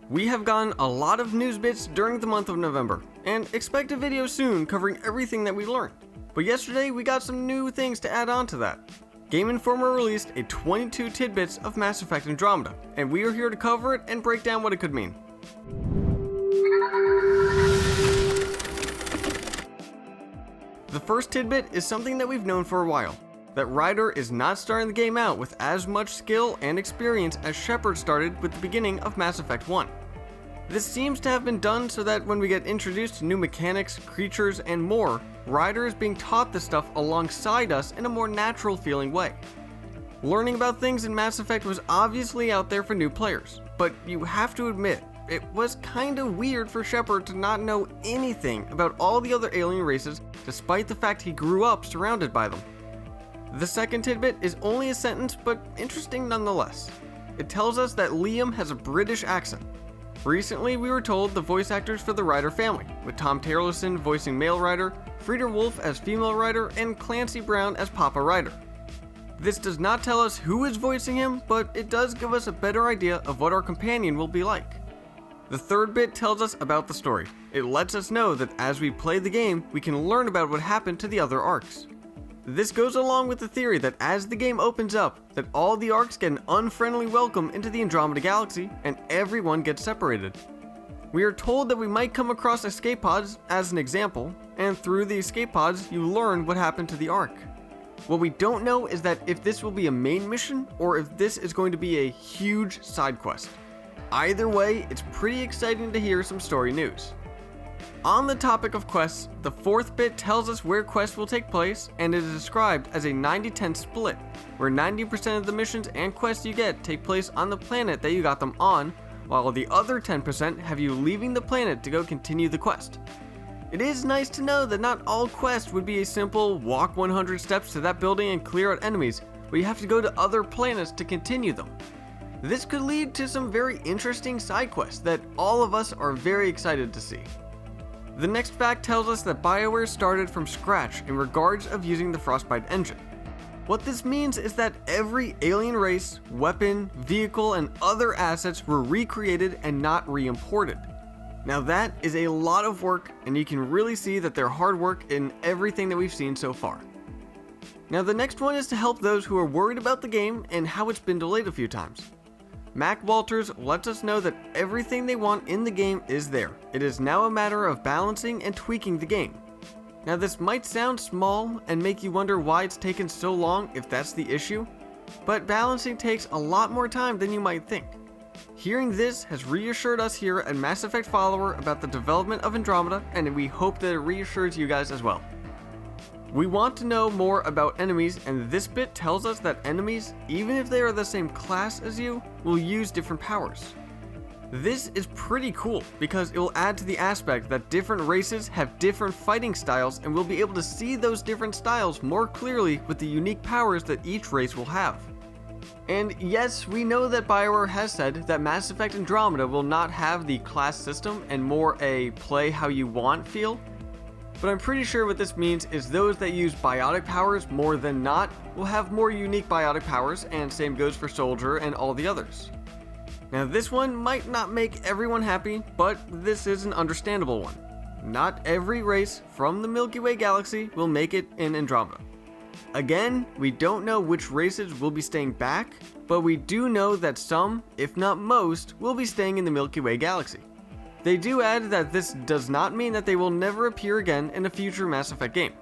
We have gotten a lot of news bits during the month of November, and expect a video soon covering everything that we learned. But yesterday we got some new things to add on to that. Game Informer released a 22 tidbits of Mass Effect Andromeda, and we are here to cover it and break down what it could mean. The first tidbit is something that we've known for a while, that Ryder is not starting the game out with as much skill and experience as Shepard started with the beginning of Mass Effect 1. This seems to have been done so that when we get introduced to new mechanics, creatures, and more, Ryder is being taught this stuff alongside us in a more natural feeling way. Learning about things in Mass Effect was obviously out there for new players, but you have to admit, it was kinda weird for Shepard to not know anything about all the other alien races despite the fact he grew up surrounded by them. The second tidbit is only a sentence, but interesting nonetheless. It tells us that Liam has a British accent. Recently, we were told the voice actors for the Ryder family, with Tom Taylorson voicing male Ryder, Frieda Wolf as female Ryder, and Clancy Brown as Papa Ryder. This does not tell us who is voicing him, but it does give us a better idea of what our companion will be like. The third bit tells us about the story. It lets us know that as we play the game, we can learn about what happened to the other arcs. This goes along with the theory that as the game opens up, that all the arcs get an unfriendly welcome into the Andromeda galaxy and everyone gets separated. We are told that we might come across escape pods as an example, and through the escape pods you learn what happened to the arc. What we don't know is that if this will be a main mission or if this is going to be a huge side quest. Either way, it's pretty exciting to hear some story news. On the topic of quests, the fourth bit tells us where quests will take place, and it is described as a 90-10 split, where 90% of the missions and quests you get take place on the planet that you got them on, while the other 10% have you leaving the planet to go continue the quest. It is nice to know that not all quests would be a simple walk 100 steps to that building and clear out enemies, but you have to go to other planets to continue them. This could lead to some very interesting side quests that all of us are very excited to see. The next fact tells us that BioWare started from scratch in regards of using the Frostbite engine. What this means is that every alien race, weapon, vehicle, and other assets were recreated and not re-imported. Now that is a lot of work, and you can really see that their hard work in everything that we've seen so far. Now the next one is to help those who are worried about the game and how it's been delayed a few times. Mac Walters lets us know that everything they want in the game is there. It is now a matter of balancing and tweaking the game. Now this might sound small and make you wonder why it's taken so long if that's the issue, but balancing takes a lot more time than you might think. Hearing this has reassured us here at Mass Effect Follower about the development of Andromeda, and we hope that it reassures you guys as well. We want to know more about enemies, and this bit tells us that enemies, even if they are the same class as you, will use different powers. This is pretty cool because it will add to the aspect that different races have different fighting styles, and we'll be able to see those different styles more clearly with the unique powers that each race will have. And yes, we know that BioWare has said that Mass Effect Andromeda will not have the class system and more a play how you want feel. But I'm pretty sure what this means is those that use biotic powers more than not will have more unique biotic powers, and same goes for Soldier and all the others. Now this one might not make everyone happy, but this is an understandable one. Not every race from the Milky Way galaxy will make it in Andromeda. Again, we don't know which races will be staying back, but we do know that some, if not most, will be staying in the Milky Way galaxy. They do add that this does not mean that they will never appear again in a future Mass Effect game.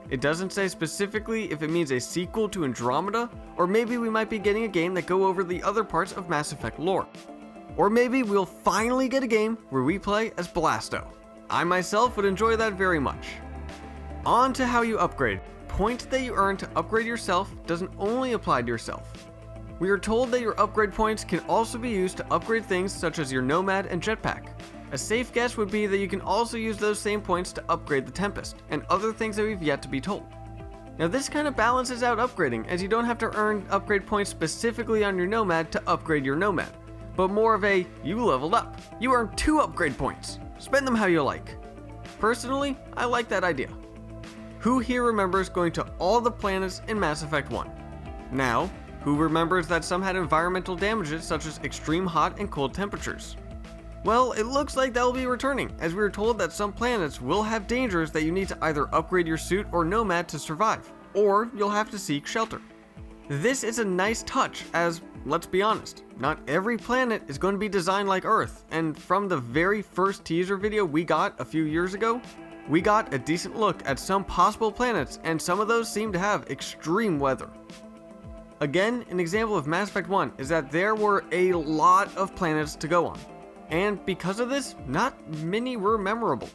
It doesn't say specifically if it means a sequel to Andromeda, or maybe we might be getting a game that go over the other parts of Mass Effect lore. Or maybe we'll finally get a game where we play as Blasto. I myself would enjoy that very much. On to how you upgrade. Points that you earn to upgrade yourself doesn't only apply to yourself. We are told that your upgrade points can also be used to upgrade things such as your Nomad and Jetpack. A safe guess would be that you can also use those same points to upgrade the Tempest, and other things that we've yet to be told. Now this kind of balances out upgrading, as you don't have to earn upgrade points specifically on your Nomad to upgrade your Nomad, but more of a, you leveled up, you earn 2 upgrade points, spend them how you like. Personally, I like that idea. Who here remembers going to all the planets in Mass Effect 1? Now, who remembers that some had environmental damages such as extreme hot and cold temperatures? Well, it looks like they'll be returning, as we were told that some planets will have dangers that you need to either upgrade your suit or nomad to survive, or you'll have to seek shelter. This is a nice touch, as, let's be honest, not every planet is going to be designed like Earth, and from the very first teaser video we got a few years ago, we got a decent look at some possible planets, and some of those seem to have extreme weather. Again, an example of Mass Effect 1 is that there were a lot of planets to go on, and because of this, not many were memorable.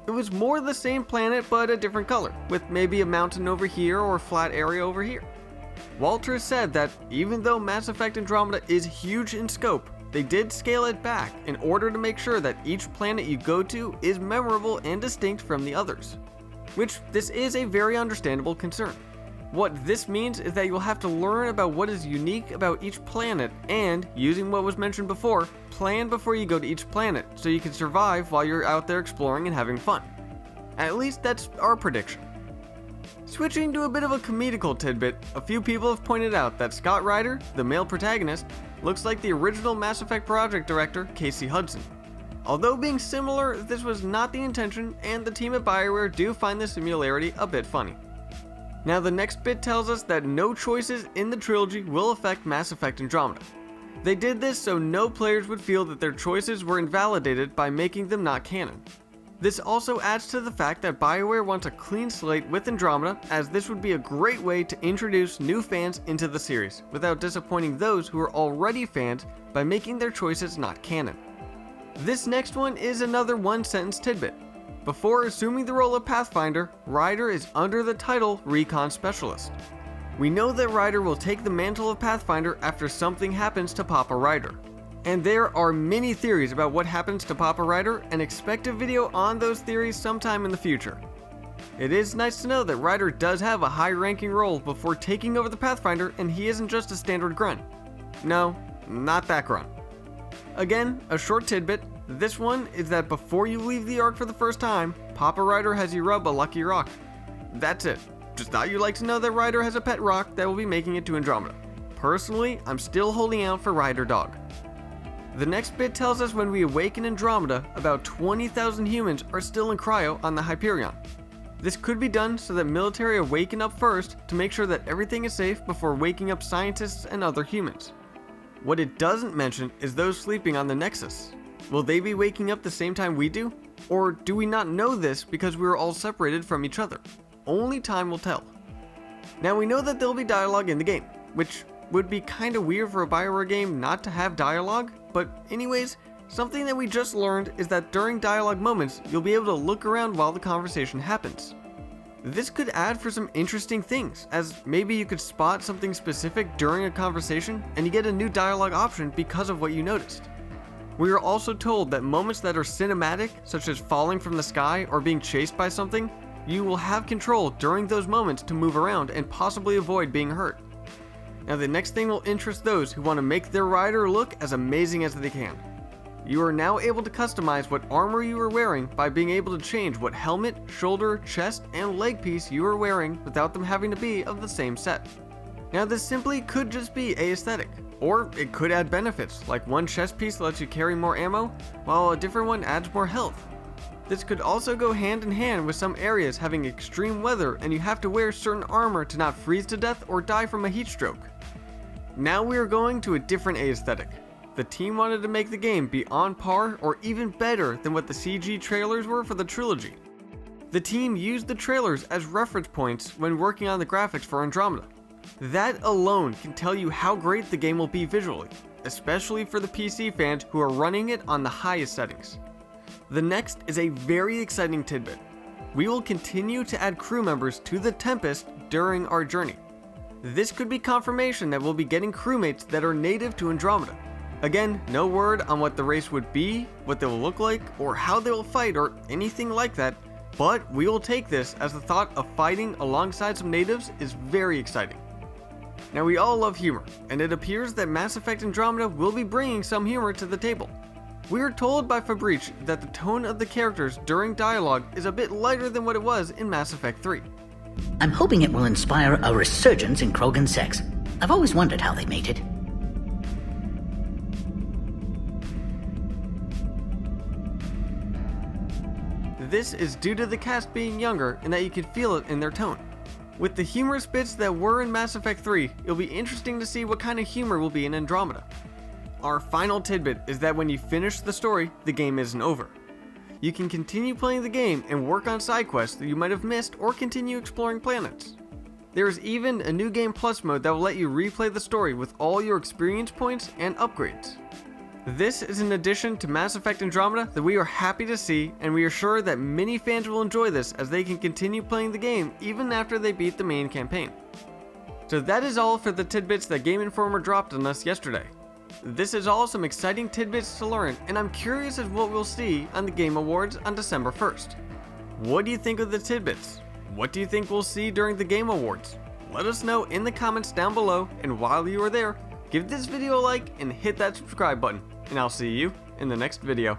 It was more the same planet but a different color, with maybe a mountain over here or a flat area over here. Walter said that even though Mass Effect Andromeda is huge in scope, they did scale it back in order to make sure that each planet you go to is memorable and distinct from the others. Which, this is a very understandable concern. What this means is that you'll have to learn about what is unique about each planet and, using what was mentioned before, plan before you go to each planet so you can survive while you're out there exploring and having fun. At least that's our prediction. Switching to a bit of a comedical tidbit, a few people have pointed out that Scott Ryder, the male protagonist, looks like the original Mass Effect project director, Casey Hudson. Although being similar, this was not the intention, and the team at BioWare do find the similarity a bit funny. Now the next bit tells us that no choices in the trilogy will affect Mass Effect Andromeda. They did this so no players would feel that their choices were invalidated by making them not canon. This also adds to the fact that BioWare wants a clean slate with Andromeda, as this would be a great way to introduce new fans into the series, without disappointing those who are already fans by making their choices not canon. This next one is another one-sentence tidbit. Before assuming the role of Pathfinder, Ryder is under the title Recon Specialist. We know that Ryder will take the mantle of Pathfinder after something happens to Papa Ryder. And there are many theories about what happens to Papa Ryder, and expect a video on those theories sometime in the future. It is nice to know that Ryder does have a high-ranking role before taking over the Pathfinder, and he isn't just a standard grunt. No, not that grunt. Again, a short tidbit. This one is that before you leave the Ark for the first time, Papa Ryder has you rub a lucky rock. That's it. Just thought you'd like to know that Ryder has a pet rock that will be making it to Andromeda. Personally, I'm still holding out for Ryder Dog. The next bit tells us when we awaken Andromeda, about 20,000 humans are still in cryo on the Hyperion. This could be done so that military awaken up first to make sure that everything is safe before waking up scientists and other humans. What it doesn't mention is those sleeping on the Nexus. Will they be waking up the same time we do? Or do we not know this because we were all separated from each other? Only time will tell. Now we know that there'll be dialogue in the game, which would be kinda weird for a BioWare game not to have dialogue, but anyways, something that we just learned is that during dialogue moments, you'll be able to look around while the conversation happens. This could add for some interesting things, as maybe you could spot something specific during a conversation and you get a new dialogue option because of what you noticed. We are also told that moments that are cinematic, such as falling from the sky or being chased by something, you will have control during those moments to move around and possibly avoid being hurt. Now the next thing will interest those who want to make their rider look as amazing as they can. You are now able to customize what armor you are wearing by being able to change what helmet, shoulder, chest, and leg piece you are wearing without them having to be of the same set. Now this simply could just be aesthetic, or it could add benefits, like one chest piece lets you carry more ammo, while a different one adds more health. This could also go hand in hand with some areas having extreme weather and you have to wear certain armor to not freeze to death or die from a heat stroke. Now we are going to a different aesthetic. The team wanted to make the game be on par or even better than what the CG trailers were for the trilogy. The team used the trailers as reference points when working on the graphics for Andromeda. That alone can tell you how great the game will be visually, especially for the PC fans who are running it on the highest settings. The next is a very exciting tidbit. We will continue to add crew members to the Tempest during our journey. This could be confirmation that we'll be getting crewmates that are native to Andromeda. Again, no word on what the race would be, what they will look like, or how they will fight or anything like that, but we will take this as the thought of fighting alongside some natives is very exciting. Now we all love humor, and it appears that Mass Effect Andromeda will be bringing some humor to the table. We are told by Fabrice that the tone of the characters during dialogue is a bit lighter than what it was in Mass Effect 3. I'm hoping it will inspire a resurgence in Krogan sex. I've always wondered how they mated. This is due to the cast being younger and that you can feel it in their tone. With the humorous bits that were in Mass Effect 3, it'll be interesting to see what kind of humor will be in Andromeda. Our final tidbit is that when you finish the story, the game isn't over. You can continue playing the game and work on side quests that you might have missed or continue exploring planets. There is even a new game plus mode that will let you replay the story with all your experience points and upgrades. This is an addition to Mass Effect Andromeda that we are happy to see, and we are sure that many fans will enjoy this as they can continue playing the game even after they beat the main campaign. So that is all for the tidbits that Game Informer dropped on us yesterday. This is all some exciting tidbits to learn, and I'm curious as what we'll see on the Game Awards on December 1st. What do you think of the tidbits? What do you think we'll see during the Game Awards? Let us know in the comments down below, and while you are there, give this video a like and hit that subscribe button, and I'll see you in the next video.